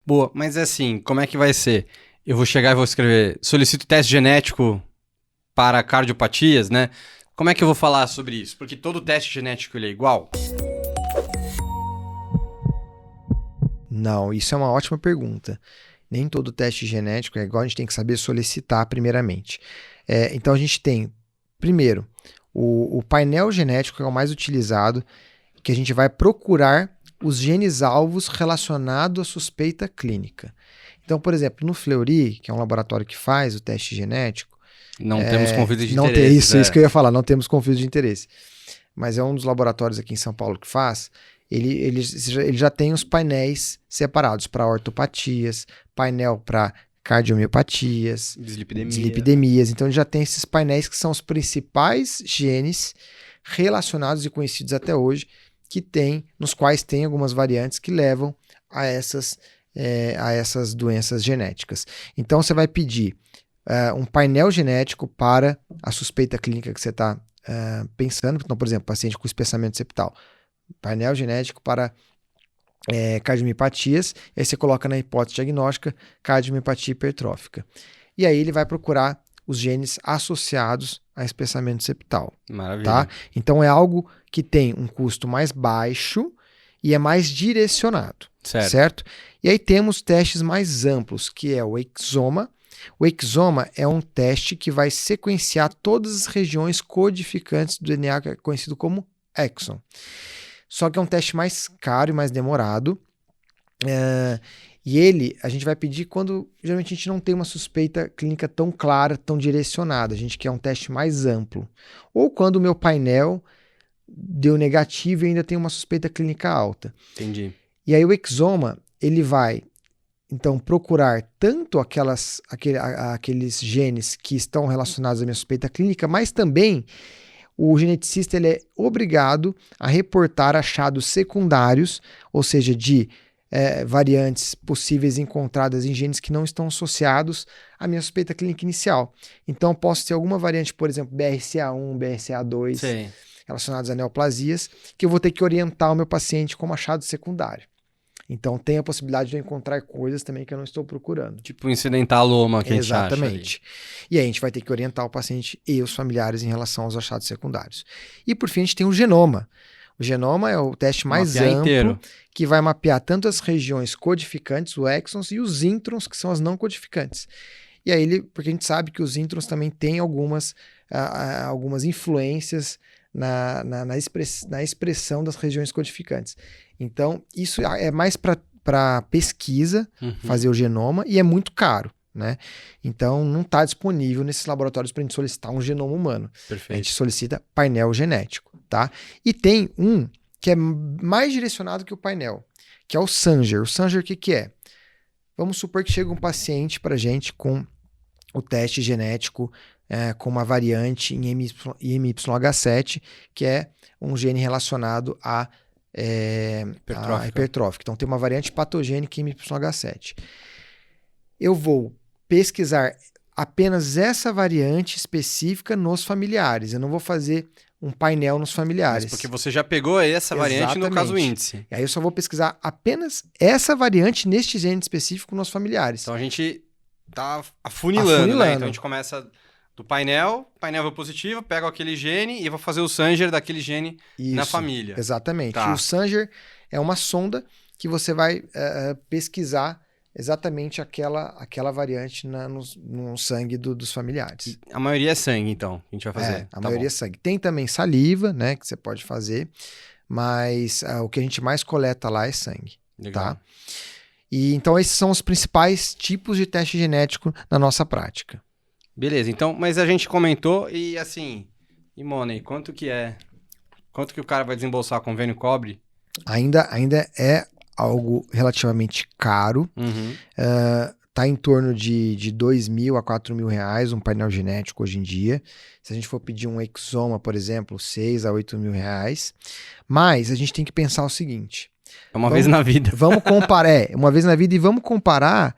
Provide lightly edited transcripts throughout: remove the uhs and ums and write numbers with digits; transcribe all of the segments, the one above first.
Boa, mas assim, como é que vai ser? Eu vou chegar e vou escrever, solicito teste genético para cardiopatias, né? Como é que eu vou falar sobre isso? Porque todo teste genético ele é igual? Não, isso é uma ótima pergunta. Nem todo teste genético é igual, a gente tem que saber solicitar primeiramente. Então a gente tem, primeiro, o painel genético, que é o mais utilizado, que a gente vai procurar os genes alvos relacionados à suspeita clínica. Então, por exemplo, no Fleury, que é um laboratório que faz o teste genético, Não temos conflito de não tem interesse. isso que eu ia falar, não temos conflito de interesse. Mas é um dos laboratórios aqui em São Paulo que faz. Ele já tem os painéis separados para ortopatias, painel para cardiomiopatias, dislipidemias. Então ele já tem esses painéis que são os principais genes relacionados e conhecidos até hoje, nos quais tem algumas variantes que levam a essas doenças genéticas. Então você vai pedir um painel genético para a suspeita clínica que você está pensando. Então, por exemplo, paciente com espessamento septal. Painel genético para cardiomiopatias, e aí você coloca na hipótese diagnóstica cardiomiopatia hipertrófica. E aí ele vai procurar os genes associados a espessamento septal. Maravilha. Tá? Então é algo que tem um custo mais baixo e é mais direcionado. Certo? E aí temos testes mais amplos, que é o exoma. O exoma é um teste que vai sequenciar todas as regiões codificantes do DNA, que é conhecido como exon. Só que é um teste mais caro e mais demorado. E a gente vai pedir quando geralmente a gente não tem uma suspeita clínica tão clara, tão direcionada. A gente quer um teste mais amplo. Ou quando o meu painel deu negativo e ainda tem uma suspeita clínica alta. Entendi. E aí o exoma, ele vai então procurar tanto aqueles genes que estão relacionados à minha suspeita clínica, mas também o geneticista ele é obrigado a reportar achados secundários, ou seja, de variantes possíveis encontradas em genes que não estão associados à minha suspeita clínica inicial. Então, posso ter alguma variante, por exemplo, BRCA1, BRCA2, Sim, relacionados a neoplasias, que eu vou ter que orientar o meu paciente como achado secundário. Então, tem a possibilidade de eu encontrar coisas também que eu não estou procurando. tipo incidentaloma que Exatamente. a gente acha ali. E aí a gente vai ter que orientar o paciente e os familiares em relação aos achados secundários. E por fim a gente tem o genoma. O genoma é o teste mais amplo inteiro, que vai mapear tanto as regiões codificantes, os exons, e os introns, que são as não codificantes. E aí porque a gente sabe que os introns também têm algumas influências na expressão das regiões codificantes. Então, isso é mais para pesquisa, fazer o genoma, e é muito caro, né? Então, não está disponível nesses laboratórios para a gente solicitar um genoma humano. Perfeito. A gente solicita painel genético, tá? E tem um que é mais direcionado que o painel, que é o Sanger. O Sanger, o que é? Vamos supor que chega um paciente para a gente com o teste genético com uma variante em MYH7, que é um gene relacionado a hipertrófica. Então, tem uma variante patogênica em MYH7. Eu vou pesquisar apenas essa variante específica nos familiares. Eu não vou fazer um painel nos familiares. Mas porque você já pegou essa variante no caso índice. E aí eu só vou pesquisar apenas essa variante neste gene específico nos familiares. Então, a gente tá afunilando. Né? Então, a gente começa do painel é positivo, pego aquele gene e vou fazer o Sanger daquele gene na família. Exatamente. Tá. E o Sanger é uma sonda que você vai pesquisar exatamente aquela variante no sangue dos familiares. A maioria é sangue, então, a gente vai fazer. A maioria é sangue. Tem também saliva, né, que você pode fazer, mas o que a gente mais coleta lá é sangue. Legal. Tá? E então esses são os principais tipos de teste genético na nossa prática. Beleza, então, mas a gente comentou e assim, e Money, quanto que o cara vai desembolsar, convênio cobre? Ainda é algo relativamente caro, tá em torno de R$2.000 a R$4.000 um painel genético hoje em dia. Se a gente for pedir um exoma, por exemplo, R$6.000 a R$8.000, mas a gente tem que pensar o seguinte... É vez na vida. Vamos comparar, uma vez na vida, e vamos comparar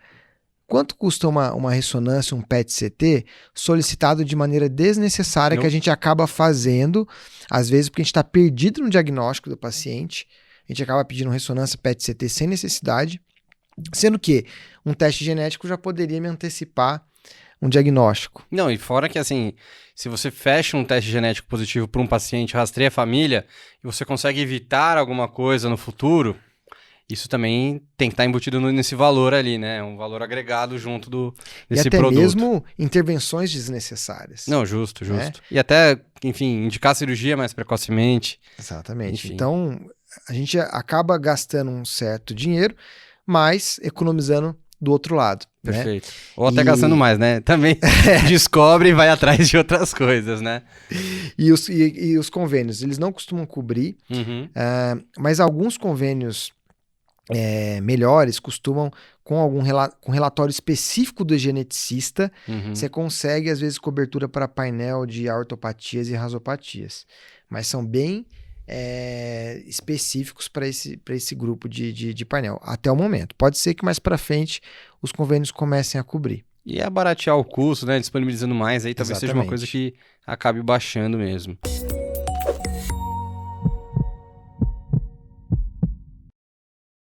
quanto custa uma ressonância, um PET-CT, solicitado de maneira desnecessária, que a gente acaba fazendo, às vezes porque a gente está perdido no diagnóstico do paciente, a gente acaba pedindo ressonância PET-CT sem necessidade, Sendo que um teste genético já poderia me antecipar um diagnóstico. Não, e fora que assim, se você fecha um teste genético positivo para um paciente, rastreia a família, e você consegue evitar alguma coisa no futuro, isso também tem que estar embutido nesse valor ali, né? É um valor agregado junto desse e até produto. mesmo intervenções desnecessárias. Não, justo. E até, enfim, indicar cirurgia mais precocemente. Exatamente. Enfim. Então, a gente acaba gastando um certo dinheiro, mas economizando do outro lado. Perfeito. Né? Ou até gastando mais, né? Também descobre e vai atrás de outras coisas, né? E os convênios, eles não costumam cobrir, mas alguns convênios melhores costumam, com relatório específico do geneticista, você consegue, às vezes, cobertura para painel de ortopatias e rasopatias. Mas são bem específicos para esse grupo de painel, até o momento. Pode ser que mais para frente os convênios comecem a cobrir. E baratear o custo, né? Disponibilizando mais, aí talvez Exatamente. seja uma coisa que acabe baixando mesmo.